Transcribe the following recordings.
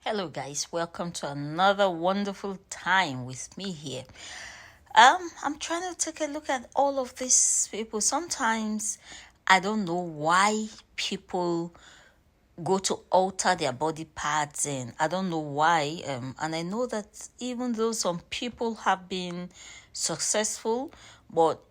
Hello, guys. Welcome to another wonderful time with me here. I'm trying to take a look at all of these people. Sometimes I don't know why people go to alter their body parts, and I don't know why. And I know that even though some people have been successful, but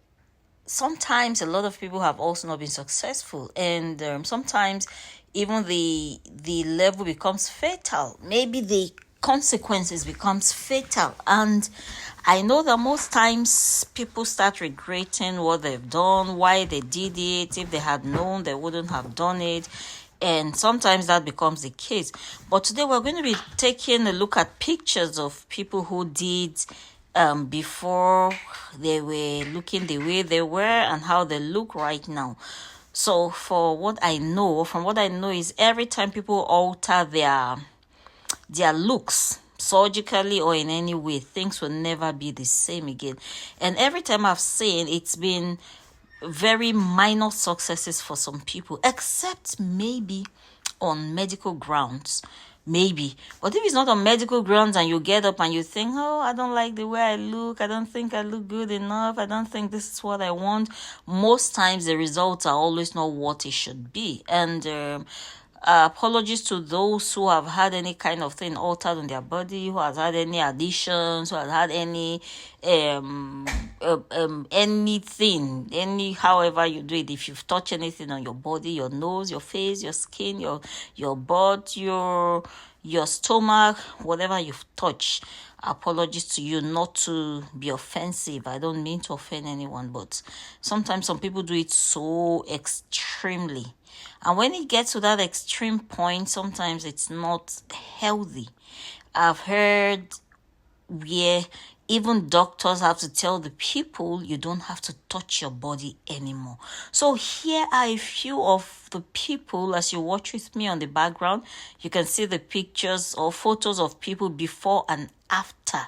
sometimes a lot of people have also not been successful, and sometimes even the level becomes fatal. Maybe the consequences becomes fatal, and I know that most times people start regretting what they've done, why they did it. If they had known, they wouldn't have done it, and sometimes that becomes the case. But today we're going to be taking a look at pictures of people who did before they were looking the way they were and how they look right now. So from what I know is every time people alter their looks surgically or in any way, things will never be the same again. And every time I've seen, it's been very minor successes for some people, except maybe on medical grounds. Maybe. But if it's not on medical grounds and you get up and you think, oh, I don't like the way I look, I don't think I look good enough, I don't think this is what I want, most times the results are always not what it should be. And apologies to those who have had any kind of thing altered on their body, who has had any additions, who has had any anything, however you do it. If you've touched anything on your body, your nose, your face, your skin, your butt, your stomach, whatever you've touched, apologies to you. Not to be offensive, I don't mean to offend anyone, but sometimes some people do it so extremely, and when it gets to that extreme point, sometimes it's not healthy. I've heard where even doctors have to tell the people you don't have to touch your body anymore. So here are a few of the people. As you watch with me on the background, you can see the pictures or photos of people before and after.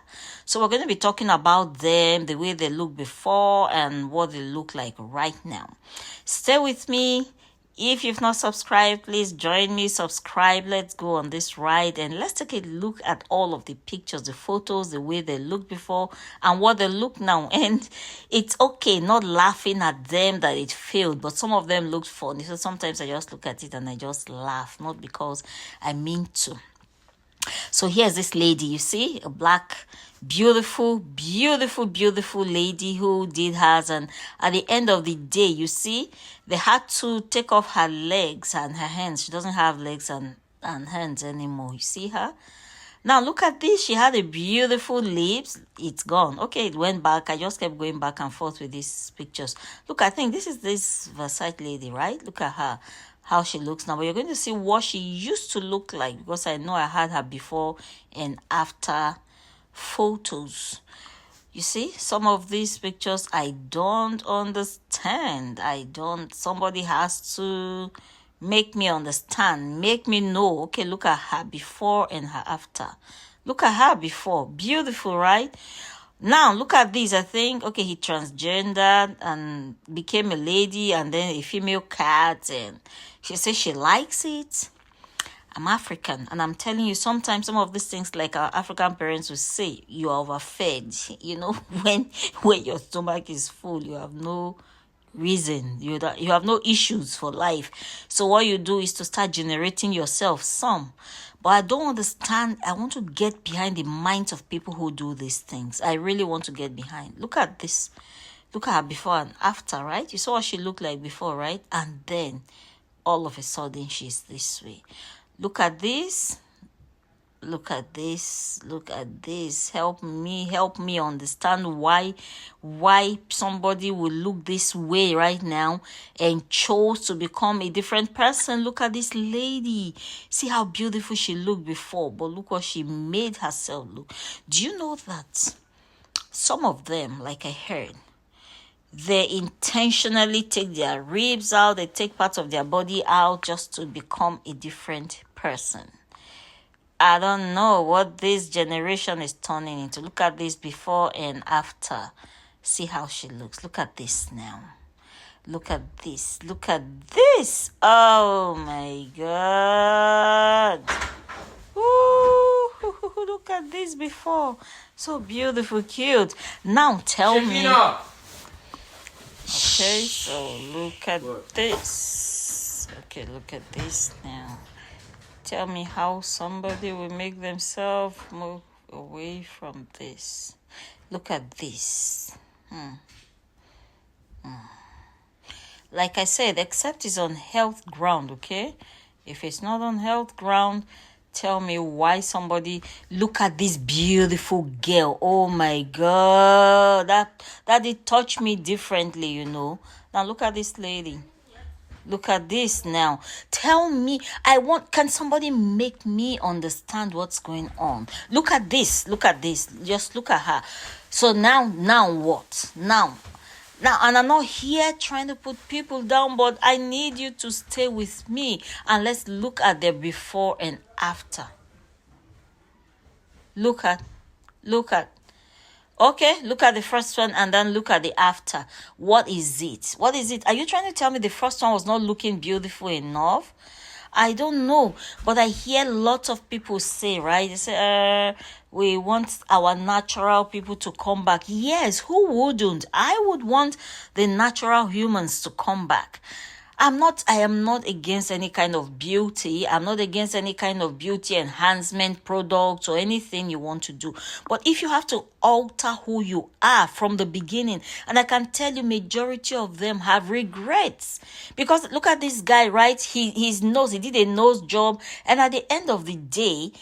So we're going to be talking about them, the way they look before and what they look like right now. Stay with me. If you've not subscribed, please join me, subscribe. Let's go on this ride and let's take a look at all of the pictures, the photos, the way they looked before and what they look now. And it's okay not laughing at them that it failed, but some of them looked funny. So sometimes I just look at it and I just laugh, not because I mean to. So here's this lady, you see, a black, beautiful lady who did hers. And at the end of the day, you see, they had to take off her legs and her hands. She doesn't have legs and hands anymore. You see her? Now look at this. She had a beautiful lips. It's gone. Okay, it went back. I just kept going back and forth with these pictures. Look, I think this is this Versailles lady, right? Look at her, how she looks now. But you're going to see what she used to look like, because I know I had her before and after photos. You see, some of these pictures I don't understand. Somebody has to make me understand, make me know. Okay, look at her before and her after. Look at her before. Beautiful, right? Now look at this. I think, okay, he transgendered and became a lady and then a female cat, and she says she likes it. I'm African, and I'm telling you, sometimes some of these things, like our African parents would say, you are overfed. You know, when your stomach is full, you have no reason, you have no issues for life. So what you do is to start generating yourself some. But I don't understand. I want to get behind the minds of people who do these things. I really want to get behind. Look at this. Look at her before and after, right? You saw what she looked like before, right? And then all of a sudden she's this way. Look at this. Look at this. Look at this. Help me understand why somebody would look this way right now and chose to become a different person. Look at this lady. See how beautiful she looked before, but look what she made herself look. Do you know that some of them, like I heard, they intentionally take their ribs out, they take parts of their body out just to become a different person? I don't know what this generation is turning into. Look at this before and after. See how she looks. Look at this now. Look at this. Look at this. Oh my God. Woo. at this before. So beautiful, cute. Now tell me. Okay, so look at this. Okay, look at this now. Tell me how somebody will make themselves move away from this. Look at this. Like I said, except it's on health ground, okay? If it's not on health ground, tell me why somebody. Look at this beautiful girl. Oh my God, that it touched me differently, you know. Now look at this lady. Look at this now. Tell me, can somebody make me understand what's going on? Look at this. Look at this. Just look at her. So now what? Now, and I'm not here trying to put people down, but I need you to stay with me and let's look at the before and after. Look at. Okay, look at the first one and then look at the after. What is it? What is it? Are you trying to tell me the first one was not looking beautiful enough? I don't know, but I hear lots of people say, right? They say, we want our natural people to come back. Yes, who wouldn't? I would want the natural humans to come back. I am not against any kind of beauty. I'm not against any kind of beauty enhancement products or anything you want to do. But if you have to alter who you are from the beginning, and I can tell you majority of them have regrets. Because look at this guy, right? He did a nose job, and at the end of the day,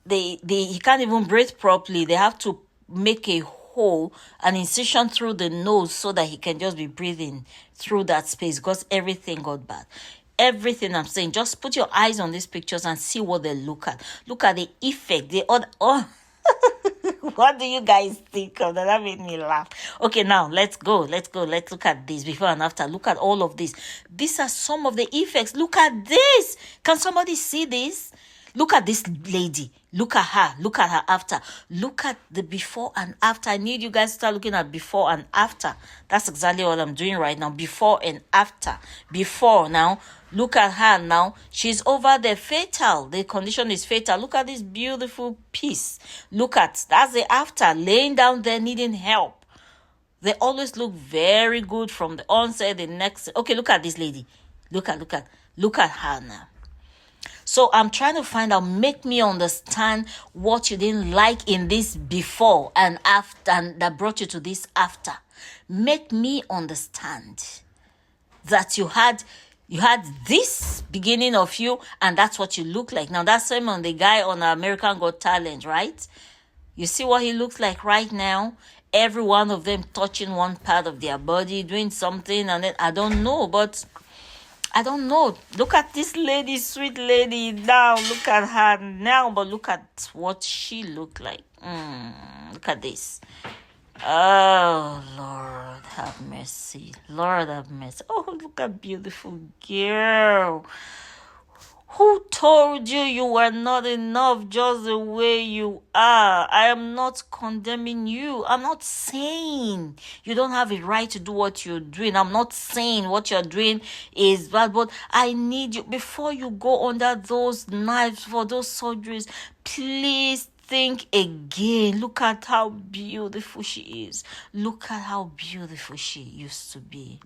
he can't even breathe properly. They have to make a hole, an incision through the nose so that he can just be breathing through that space because everything got bad. Everything I'm saying, just put your eyes on these pictures and see what they look at. Look at the effect. What do you guys think of that? That made me laugh. Okay, now let's go. Let's look at this before and after. Look at all of this. These are some of the effects. Look at this. Can somebody see this? Look at this lady. Look at her. Look at her after. Look at the before and after. I need you guys to start looking at before and after. That's exactly what I'm doing right now. Before and after. Before now. Look at her now. She's over the fatal. The condition is fatal. Look at this beautiful piece. That's the after. Laying down there needing help. They always look very good from the onset. The next. Okay, look at this lady. Look at her now. So I'm trying to find out, make me understand what you didn't like in this before and after, and that brought you to this after. Make me understand that you had this beginning of you, and that's what you look like. Now that's same on the guy on American Got Talent, right? You see what he looks like right now? Every one of them touching one part of their body, doing something, and then I don't know. Look at this lady, sweet lady now. Look at her now, but look at what she looked like. Look at this. Oh, Lord have mercy. Lord have mercy. Oh, look at beautiful girl. Who told you were not enough just the way you are? I am not condemning you. I'm not saying you don't have a right to do what you're doing. I'm not saying what you're doing is bad, but I need you, before you go under those knives for those surgeries, please think again. Look at how beautiful she is. Look at how beautiful she used to be.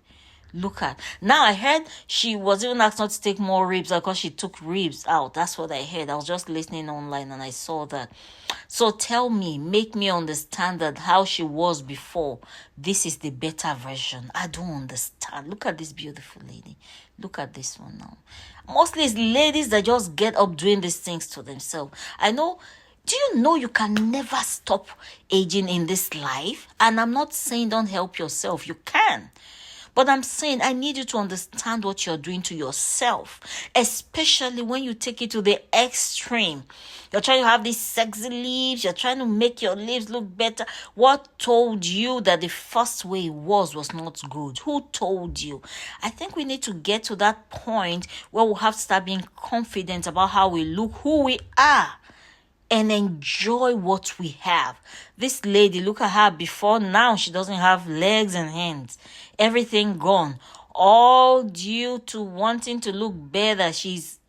Look at. Now I heard she was even asked not to take more ribs because she took ribs out. That's what I heard. I was just listening online and I saw that. So tell me, make me understand that how she was before. This is the better version. I don't understand. Look at this beautiful lady. Look at this one now. Mostly it's ladies that just get up doing these things to themselves. I know. Do you know you can never stop aging in this life? And I'm not saying don't help yourself. You can. But I'm saying I need you to understand what you're doing to yourself, especially when you take it to the extreme. You're trying to have these sexy lips. You're trying to make your lips look better. What told you that the first way it was not good? Who told you? I think we need to get to that point where we'll have to start being confident about how we look, who we are, and enjoy what we have. This lady, look at her before. Now she doesn't have legs and hands. Everything gone. All due to wanting to look better. She's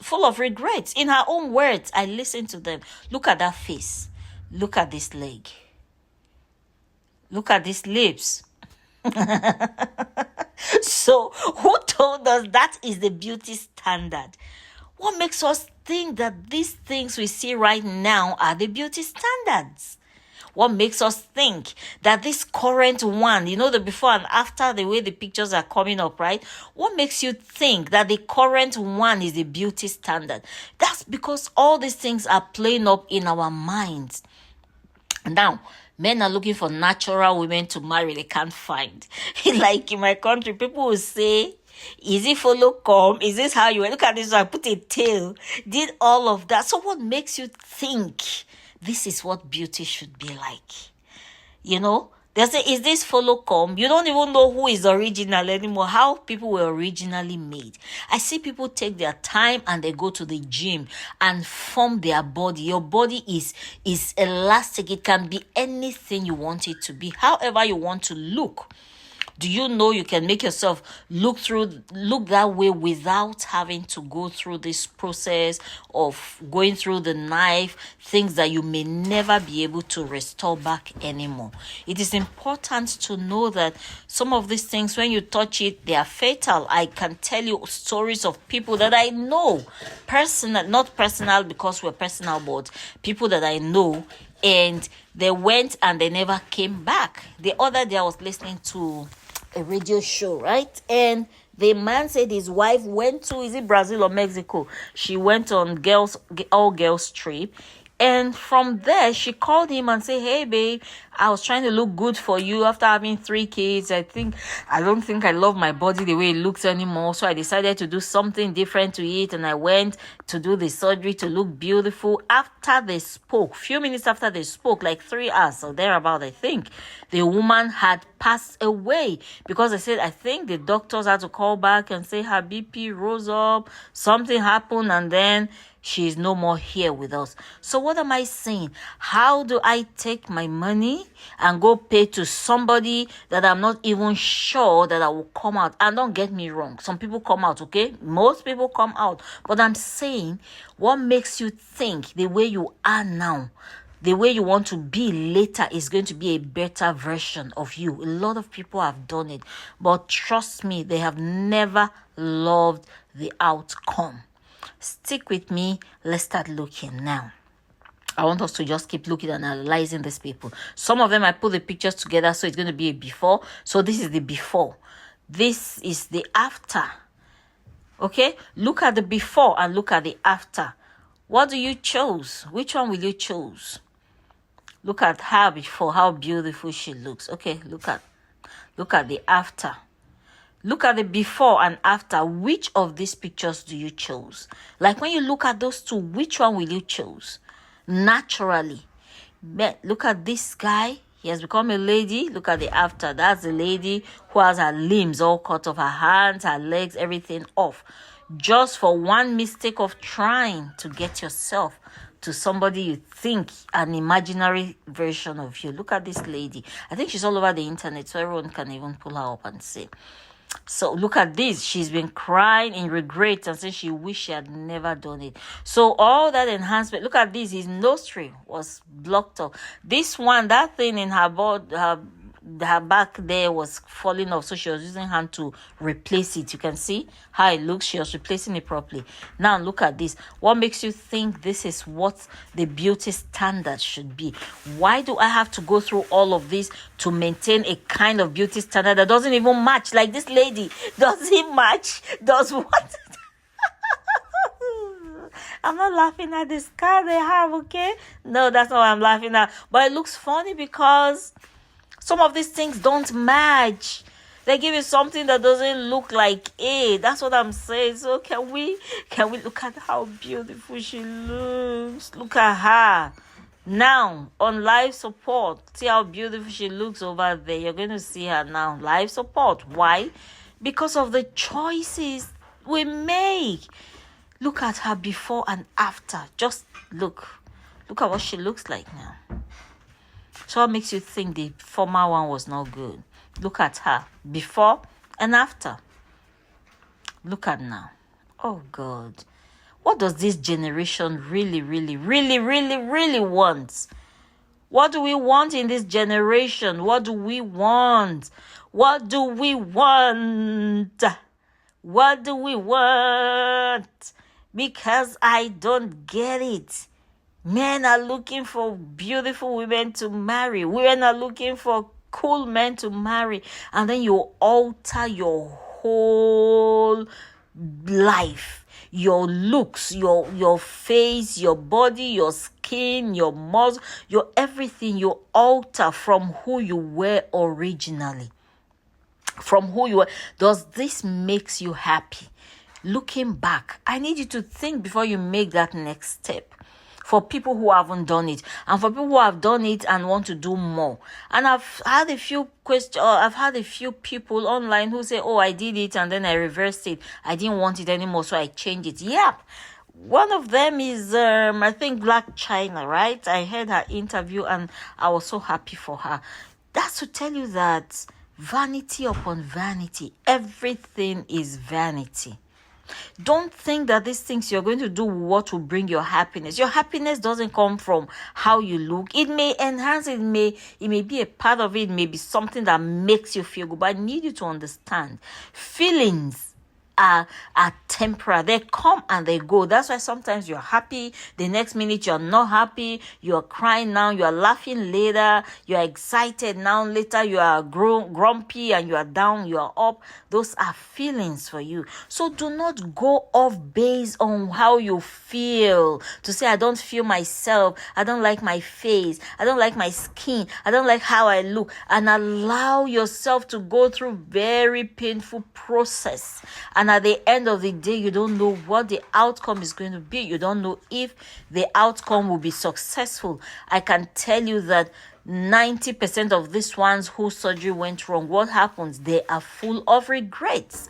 full of regrets. In her own words, I listen to them. Look at that face. Look at this leg. Look at these lips. So, who told us that is the beauty standard? What makes us think that these things we see right now are the beauty standards? What makes us think that this current one, the before and after, the way the pictures are coming up, right? What makes you think that the current one is the beauty standard? That's because all these things are playing up in our minds. Now, men are looking for natural women to marry, they can't find. Like in my country, people will say, is it follow come? Is this how you look at this? I put a tail, did all of that. So what makes you think this is what beauty should be like? They say, is this follow come? You don't even know who is original anymore, how people were originally made. I see people take their time and they go to the gym and form their body. Your body is elastic. It can be anything you want it to be, however you want to look. Do you know you can make yourself look that way without having to go through this process of going through the knife, things that you may never be able to restore back anymore? It is important to know that some of these things, when you touch it, they are fatal. I can tell you stories of people that I know, personal, not personal because we're personal, but people that I know, and they went and they never came back. The other day I was listening to a radio show, right? And the man said his wife went to, is it Brazil or Mexico? She went on all girls trip. And from there, she called him and said, hey, babe, I was trying to look good for you after having 3 kids. I don't think I love my body the way it looks anymore. So I decided to do something different to it. And I went to do the surgery to look beautiful. After they spoke, few minutes after they spoke, like 3 hours or thereabout, I think, the woman had passed away because I said, I think the doctors had to call back and say her BP rose up, something happened, and then she's no more here with us. So what am I saying? How do I take my money and go pay to somebody that I'm not even sure that I will come out? And don't get me wrong, some people come out, okay? Most people come out. But I'm saying, what makes you think the way you are now, the way you want to be later is going to be a better version of you? A lot of people have done it. But trust me, they have never loved the outcome. Stick with me. Let's start looking now. I want us to just keep looking and analyzing these people. Some of them, I put the pictures together, so it's going to be a before. So this is the before. This is the after. Okay? Look at the before and look at the after. What do you choose? Which one will you choose? Look at her before, how beautiful she looks. Okay, look at the after. Look at the before and after. Which of these pictures do you choose? Like when you look at those two, which one will you choose? Naturally. Look at this guy. He has become a lady. Look at the after. That's the lady who has her limbs all cut off, her hands, her legs, everything off. Just for one mistake of trying to get yourself to somebody you think an imaginary version of you. Look at this lady. I think she's all over the internet, so everyone can even pull her up and see. So look at this. She's been crying in regret and saying she wished she had never done it. So all that enhancement. Look at this. His nostril was blocked off. This one, that thing in her body, her back there was falling off, so she was using hand to replace it. You can see how it looks. She was replacing it properly. Now look at this. What makes you think this is what the beauty standard should be? Why do I have to go through all of this to maintain a kind of beauty standard that doesn't even match? Like this lady, does it match? Does what? I'm not laughing at the scar they have, okay? No, that's not what I'm laughing at. But it looks funny because some of these things don't match. They give you something that doesn't look like it. That's what I'm saying. So can we look at how beautiful she looks? Look at her. Now, on live support, see how beautiful she looks over there. You're going to see her now. Live support. Why? Because of the choices we make. Look at her before and after. Just look. Look at what she looks like now. So what makes you think the former one was not good? Look at her before and after. Look at now. Oh God. What does this generation really want? What do we want in this generation? What do we want? What do we want? What do we want? Because I don't get it. Men are looking for beautiful women to marry. Women are looking for cool men to marry. And then you alter your whole life. Your looks, your face, your body, your skin, your muscle, your everything. You alter from who you were originally. From who you were. Does this makes you happy? Looking back, I need you to think before you make that next step. For people who haven't done it, and for people who have done it and want to do more. And I've had a few I've had a few people online who say, "Oh, I did it and then I reversed it. I didn't want it anymore, so I changed it." Yeah. One of them is I think Black China, right? I heard her interview and I was so happy for her. That's to tell you that vanity upon vanity, everything is vanity. Don't think that these things you're going to do what will bring your happiness. Your happiness doesn't come from how you look. It may enhance, it may be a part of it, it may be something that makes you feel good. But I need you to understand, feelings are temporary. They come and they go. That's why sometimes you're happy, the next minute you're not happy, you're crying now, you're laughing later, you're excited now, later you are grumpy and you are down, you are up. Those are feelings for you. So do not go off based on how you feel to say, I don't feel myself, I don't like my face, I don't like my skin, I don't like how I look, and allow yourself to go through very painful process. And at the end of the day, you don't know what the outcome is going to be. You don't know if the outcome will be successful. I can tell you that 90% of these ones whose surgery went wrong, what happens? They are full of regrets.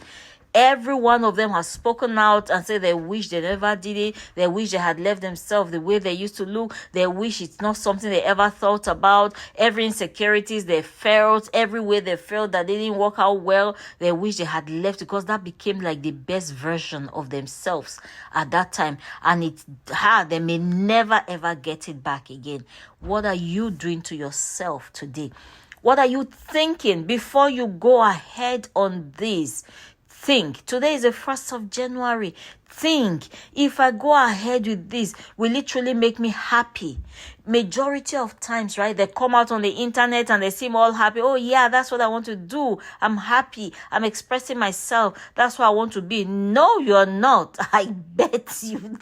Every one of them has spoken out and said they wish they never did it. They wish they had left themselves the way they used to look. They wish it's not something they ever thought about. Every insecurities they felt, every way they felt that they didn't work out well, they wish they had left, because that became like the best version of themselves at that time. And it's hard. They may never ever get it back again. What are you doing to yourself today? What are you thinking before you go ahead on this? Think. Today is the 1st of January. Think. If I go ahead with this, will literally make me happy. Majority of times, right, they come out on the internet and they seem all happy. Oh yeah, that's what I want to do. I'm happy. I'm expressing myself. That's what I want to be. No, you're not. I bet you.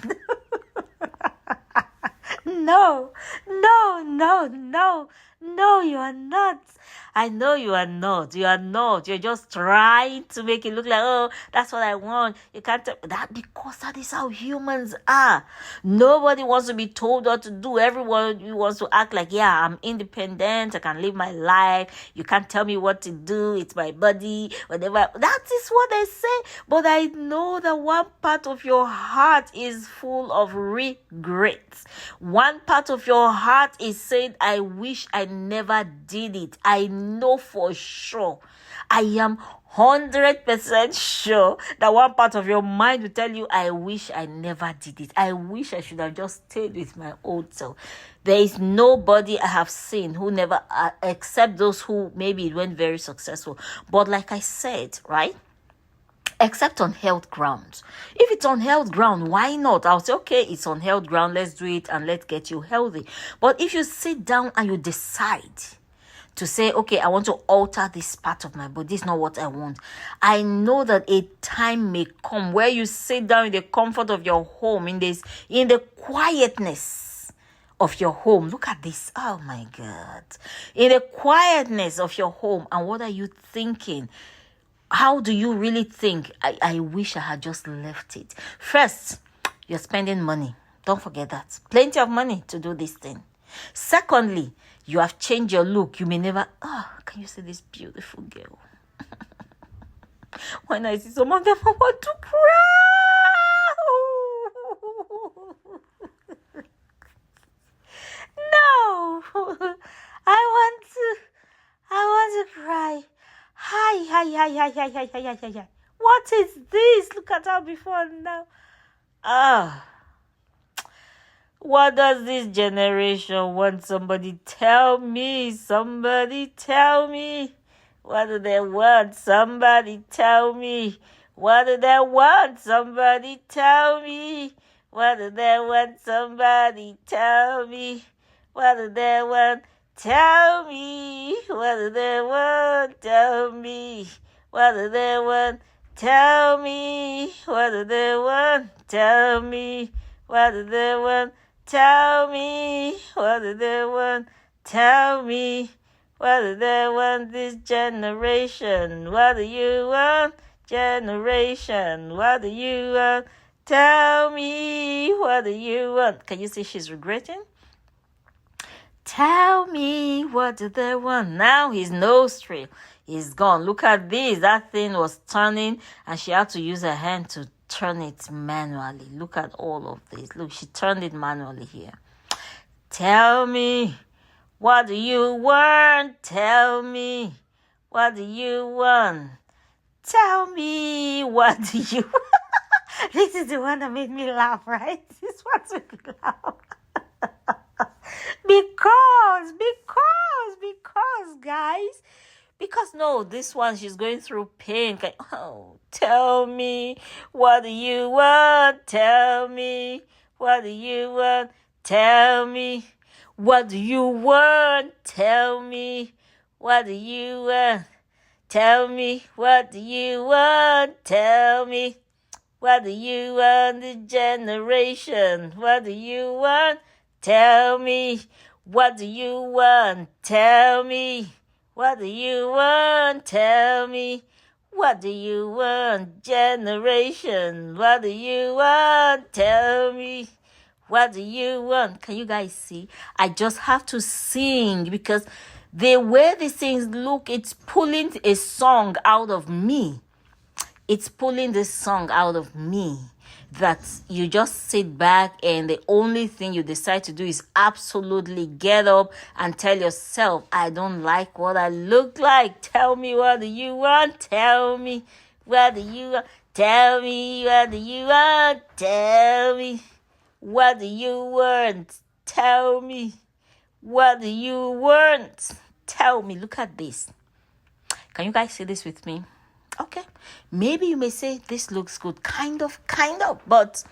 No, you are not. I know you are not. You are not. You're just trying to make it look like, oh, that's what I want. You can't tell that, because that is how humans are. Nobody wants to be told what to do. Everyone wants to act like, yeah, I'm independent. I can live my life. You can't tell me what to do. It's my body, whatever. That is what they say. But I know that one part of your heart is full of regrets. One part of your heart is saying, I wish I never did it. I know for sure. I am 100% sure that one part of your mind will tell you, I wish I never did it. I wish I should have just stayed with my old self. There is nobody I have seen who never, except those who maybe it went very successful. But like I said, right? Except on health grounds. If it's on health ground, why not? I'll say, okay, it's on health ground. Let's do it and let's get you healthy. But if you sit down and you decide to say, okay, I want to alter this part of my body, this is not what I want. I know that a time may come where you sit down in the comfort of your home, in the quietness of your home. Look at this. Oh my God. In the quietness of your home. And what are you thinking? How do you really think? I wish I had just left it. First, you're spending money. Don't forget that. Plenty of money to do this thing. Secondly, you have changed your look. You may never, can you see this beautiful girl? When I see some of them, I want to cry. No, I want to cry. Hi. What is this? Look at her before and now. What does this generation want? Somebody tell me. Somebody tell me. What do they want? Somebody tell me. What do they want? Somebody tell me. What do they want? Somebody tell me. What do they want? Tell me. What do they want? Tell me. What do they want? Tell me. What do they want? Tell me. What do they want? Tell me. What do they want? Tell me. What do they want this generation? What do you want, generation? What do you want? Tell me. What do you want? Can you see she's regretting? Tell me, what do they want? Now his nostril is gone. Look at this. That thing was turning and she had to use her hand to turn it manually. Look at all of this. Look, she turned it manually here. Tell me, what do you want? Tell me, what do you want? Tell me, what do you want? This is the one that made me laugh, right? This one's made me laugh. Because, guys. Because no, this one, she's going through pain. Oh, tell me, what do you want? Tell me, what do you want? Tell me, what do you want? Tell me, what do you want? Tell me, what do you want? Tell me, what do you want? The generation, what do you want? Tell me, what do you want? Tell me, what do you want? Tell me, what do you want? Generation, what do you want? Tell me, what do you want? Can you guys see? I just have to sing because the way these things look, it's pulling a song out of me. It's pulling this song out of me that you just sit back and the only thing you decide to do is absolutely get up and tell yourself, I don't like what I look like. Tell me, what do you want? Tell me, what do you want? Tell me, what do you want? Tell me, what do you want? Tell me, what do you want? Tell me. Look at this. Can you guys see this with me? Okay, maybe you may say this looks good, kind of, but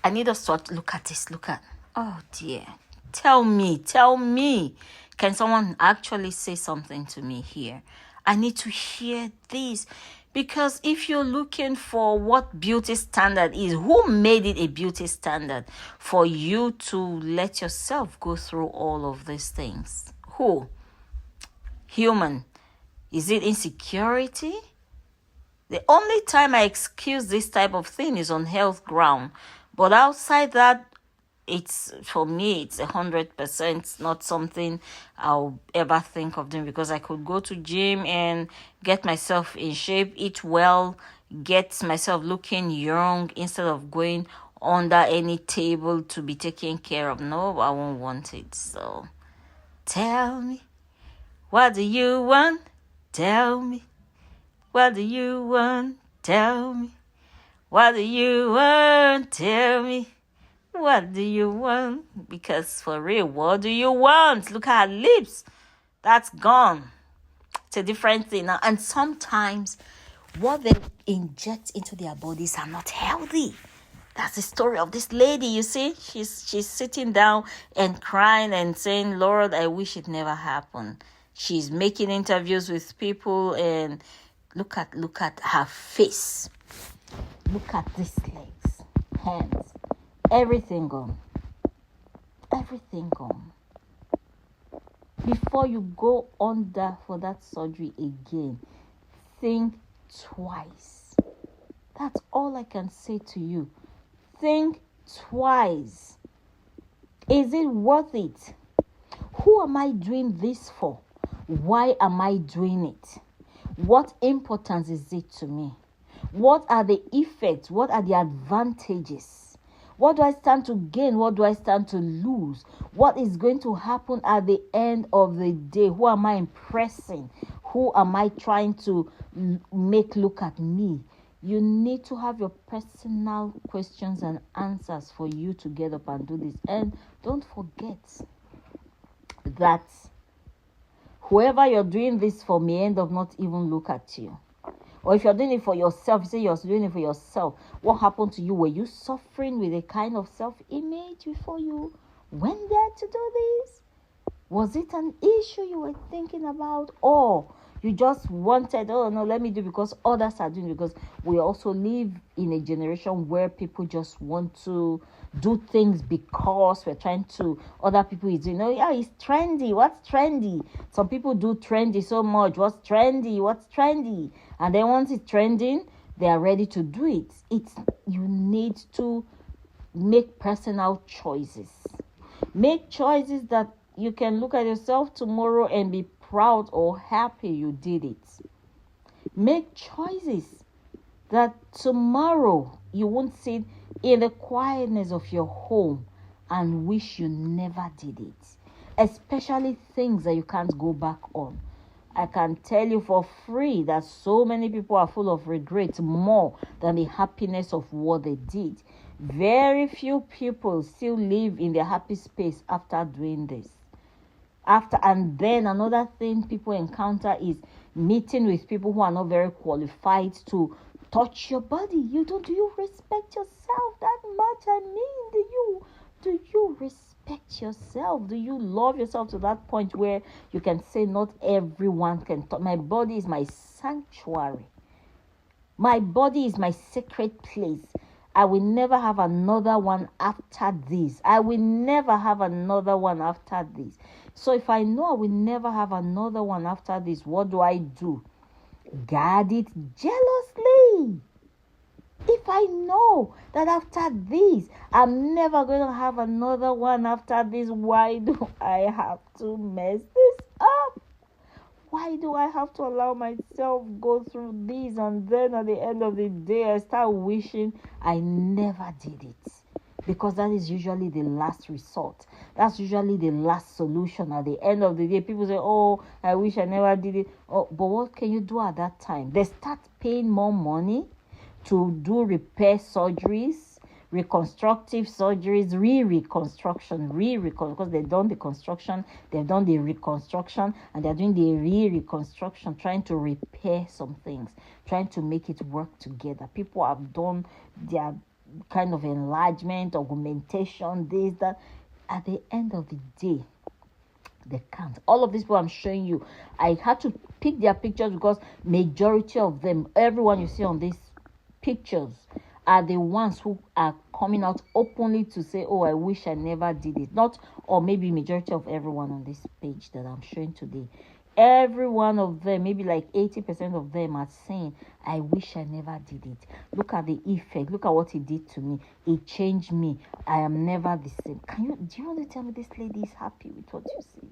I need us to look at this. Look at, oh dear, tell me, can someone actually say something to me here? I need to hear this, because if you're looking for what beauty standard is, who made it a beauty standard for you to let yourself go through all of these things? Who? Human. Is it insecurity? The only time I excuse this type of thing is on health ground. But outside that, it's, for me, it's 100% not something I'll ever think of doing, because I could go to gym and get myself in shape, eat well, get myself looking young instead of going under any table to be taken care of. No, I won't want it. So tell me, what do you want? Tell me, what do you want? Tell me, what do you want? Tell me, what do you want? Because for real, what do you want? Look at her lips. That's gone. It's a different thing now. And sometimes what they inject into their bodies are not healthy. That's the story of this lady. You see, she's sitting down and crying and saying, Lord, I wish it never happened. She's making interviews with people, and look at her face. Look at these legs, hands, everything gone. Everything gone. Before you go under for that surgery again, think twice. That's all I can say to you. Think twice. Is it worth it? Who am I doing this for? Why am I doing it? What importance is it to me? What are the effects? What are the advantages? What do I stand to gain? What do I stand to lose? What is going to happen at the end of the day? Who am I impressing? Who am I trying to make look at me? You need to have your personal questions and answers for you to get up and do this. And don't forget that whoever you're doing this for may end up not even look at you. Or if you're doing it for yourself, you say you're doing it for yourself. What happened to you? Were you suffering with a kind of self-image before you went there to do this? Was it an issue you were thinking about? Or you just wanted, oh no, let me do because others are doing it? Because we also live in a generation where people just want to do things because we're trying to, other people is doing, oh yeah, it's trendy. What's trendy? Some people do trendy so much. What's trendy? And then once it's trending, they are ready to do it. You need to make personal choices. Make choices that you can look at yourself tomorrow and be proud or happy you did it. Make choices that tomorrow you won't sit in the quietness of your home and wish you never did it. Especially things that you can't go back on. I can tell you for free that so many people are full of regret more than the happiness of what they did. Very few people still live in their happy space after doing this. And then another thing people encounter is meeting with people who are not very qualified to touch your body. Do you respect yourself that much? I mean, do you respect yourself? Do you love yourself to that point where you can say not everyone can touch? My body is my sanctuary. My body is my sacred place. I will never have another one after this. So if I know I will never have another one after this, what do? Guard it jealously. If I know that after this, I'm never going to have another one after this, why do I have to mess this up? Why do I have to allow myself go through this, and then at the end of the day I start wishing I never did it? Because that is usually the last resort. That's usually the last solution. At the end of the day, people say, oh, I wish I never did it. Oh, but what can you do at that time? They start paying more money to do repair surgeries, reconstructive surgeries, reconstruction, because they've done the construction, they've done the reconstruction, and they're doing the reconstruction, trying to repair some things, trying to make it work together. People have done their kind of enlargement, augmentation, this, that. At the end of the day, they can't. All of these people I'm showing you, I had to pick their pictures because majority of them, everyone you see on these pictures, are the ones who are coming out openly to say, oh, I wish I never did it. Not, or maybe majority of everyone on this page that I'm showing today. Every one of them, maybe like 80% of them are saying, I wish I never did it. Look at the effect. Look at what it did to me. It changed me. I am never the same. Do you want to tell me this lady is happy with what you see?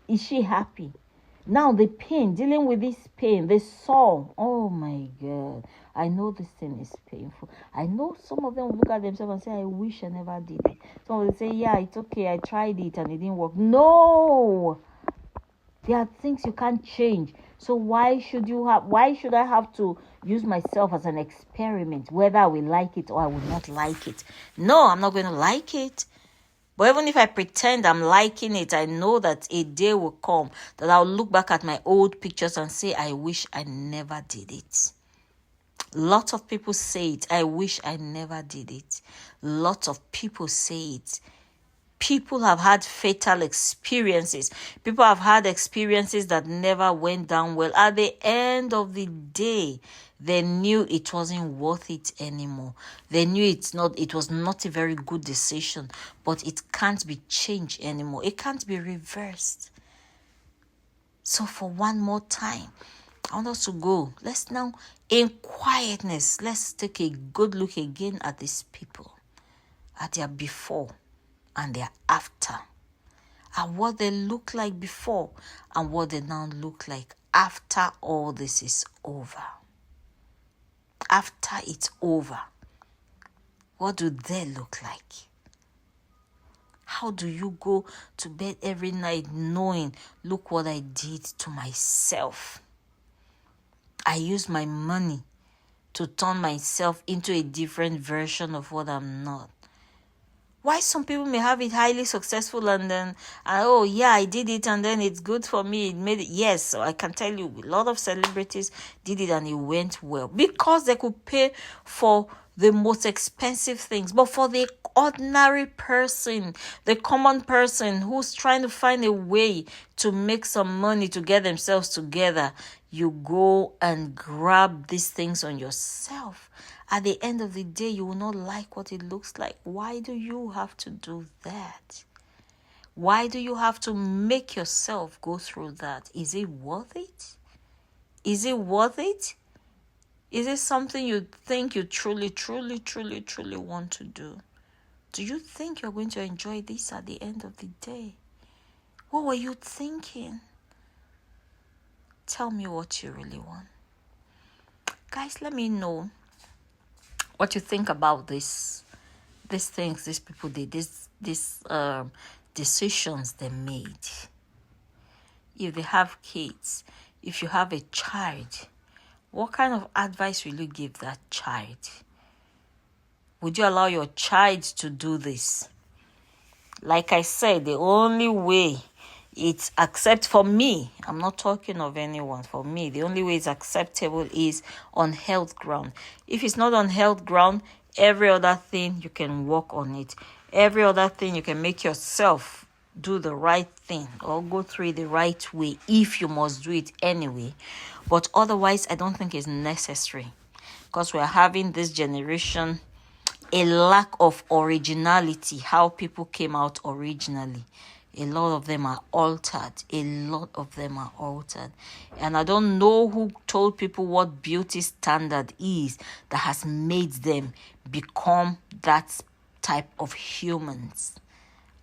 Is she happy? Now the pain, dealing with this pain, the sore. Oh my God. I know this thing is painful. I know some of them will look at themselves and say, I wish I never did it. Some will say, yeah, it's okay. I tried it and it didn't work. No. There are things you can't change. So why should I have to use myself as an experiment, whether I will like it or I will not like it? No, I'm not going to like it. But even if I pretend I'm liking it, I know that a day will come that I'll look back at my old pictures and say, I wish I never did it. Lots of people say it. I wish I never did it. Lots of people say it. People have had fatal experiences. People have had experiences that never went down well. At the end of the day, they knew it wasn't worth it anymore. They knew it was not a very good decision, but it can't be changed anymore. It can't be reversed. So for one more time, I want us to go. Let's now, in quietness, let's take a good look again at these people, at their before and their after, and what they look like before and what they now look like after all this is over. After it's over, what do they look like? How do you go to bed every night knowing, look what I did to myself? I use my money to turn myself into a different version of what I'm not. Why some people may have it highly successful and then, oh yeah, I did it and then it's good for me. It made it. Yes, so I can tell you a lot of celebrities did it and it went well because they could pay for the most expensive things. But for the ordinary person, the common person who's trying to find a way to make some money to get themselves together, you go and grab these things on yourself. At the end of the day, you will not like what it looks like. Why do you have to do that? Why do you have to make yourself go through that? Is it worth it? Is it worth it? Is it something you think you truly want to do? Do you think you're going to enjoy this at the end of the day? What were you thinking? Tell me what you really want. Guys, let me know what you think about these things these people did, these decisions they made. If they have kids, if you have a child, what kind of advice will you give that child? Would you allow your child to do this? Like I said, the only way it's accept for me, I'm not talking of anyone, for me, the only way it's acceptable is on health ground. If it's not on health ground, every other thing you can work on it. Every other thing you can make yourself do the right thing or go through it the right way if you must do it anyway. But otherwise, I don't think it's necessary because we're having this generation a lack of originality, how people came out originally. A lot of them are altered. And I don't know who told people what beauty standard is that has made them become that type of humans.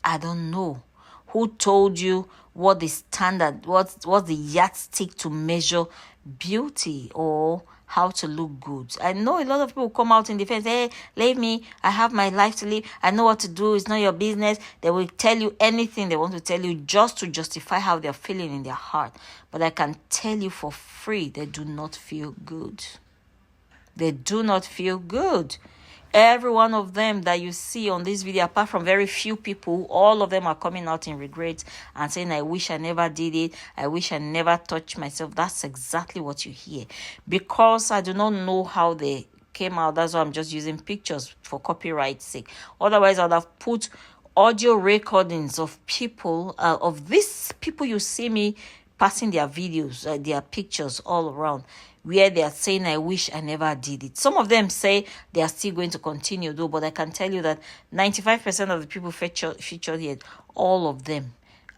I don't know who told you what the standard, what's the yardstick to measure beauty or how to look good. I know a lot of people come out in defense. Hey, leave me. I have my life to live. I know what to do. It's not your business. They will tell you anything they want to tell you just to justify how they're feeling in their heart. But I can tell you for free, they do not feel good. They do not feel good. Every one of them that you see on this video, apart from very few people, all of them are coming out in regret and saying, I wish I never did it. I wish I never touched myself. That's exactly what you hear. Because I do not know how they came out. That's why I'm just using pictures for copyright's sake. Otherwise, I would have put audio recordings of people, of these people you see me passing their videos, their pictures all around, where they are saying, I wish I never did it. Some of them say they are still going to continue though, but I can tell you that 95% of the people featured here, all of them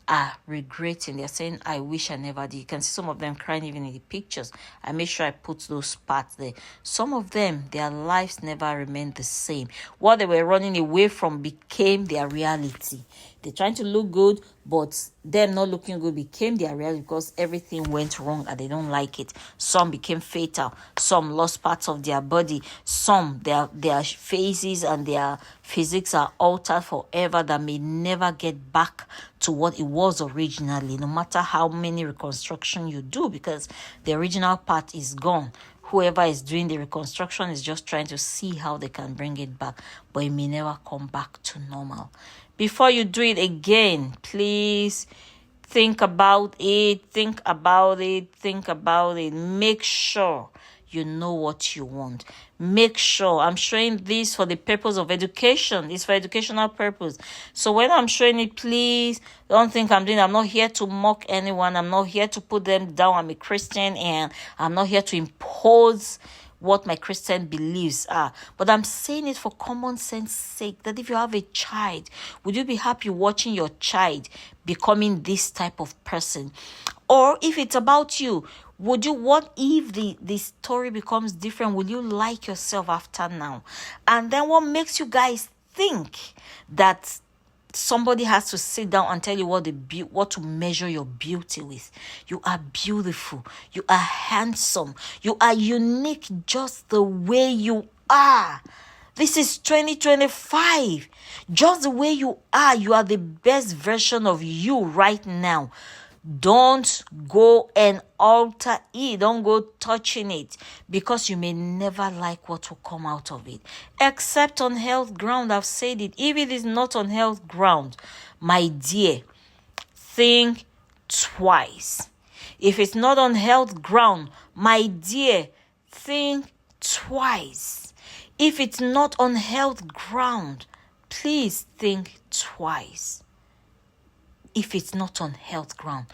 are regretting. They're saying, I wish I never did. You can see some of them crying even in the pictures. I make sure I put those parts there. Some of them, their lives never remained the same. What they were running away from became their reality. They're trying to look good, but them not looking good became their reality because everything went wrong and they don't like it. Some became fatal. Some lost parts of their body. Some, their faces and their physics are altered forever that may never get back to what it was originally, no matter how many reconstruction you do, because the original part is gone. Whoever is doing the reconstruction is just trying to see how they can bring it back, but it may never come back to normal. Before you do it again, please think about it. Make sure you know what you want. Make sure. I'm showing this for the purpose of education. It's for educational purpose. So when I'm showing it, please don't think I'm not here to mock anyone. I'm not here to put them down. I'm a Christian and I'm not here to impose what my Christian beliefs are. But I'm saying it for common sense sake, that if you have a child, would you be happy watching your child becoming this type of person? Or if it's about you, what if the story becomes different? Will you like yourself after now? And then what makes you guys think that somebody has to sit down and tell you what to measure your beauty with? You are beautiful. You are handsome. You are unique just the way you are. This is 2025. Just the way you are the best version of you right now. Don't go and alter it. Don't go touching it, because you may never like what will come out of it. Except on health ground, I've said it. If it is not on health ground, my dear, think twice. If it's not on health ground, my dear, think twice. If it's not on health ground, please think twice. If it's not on health ground.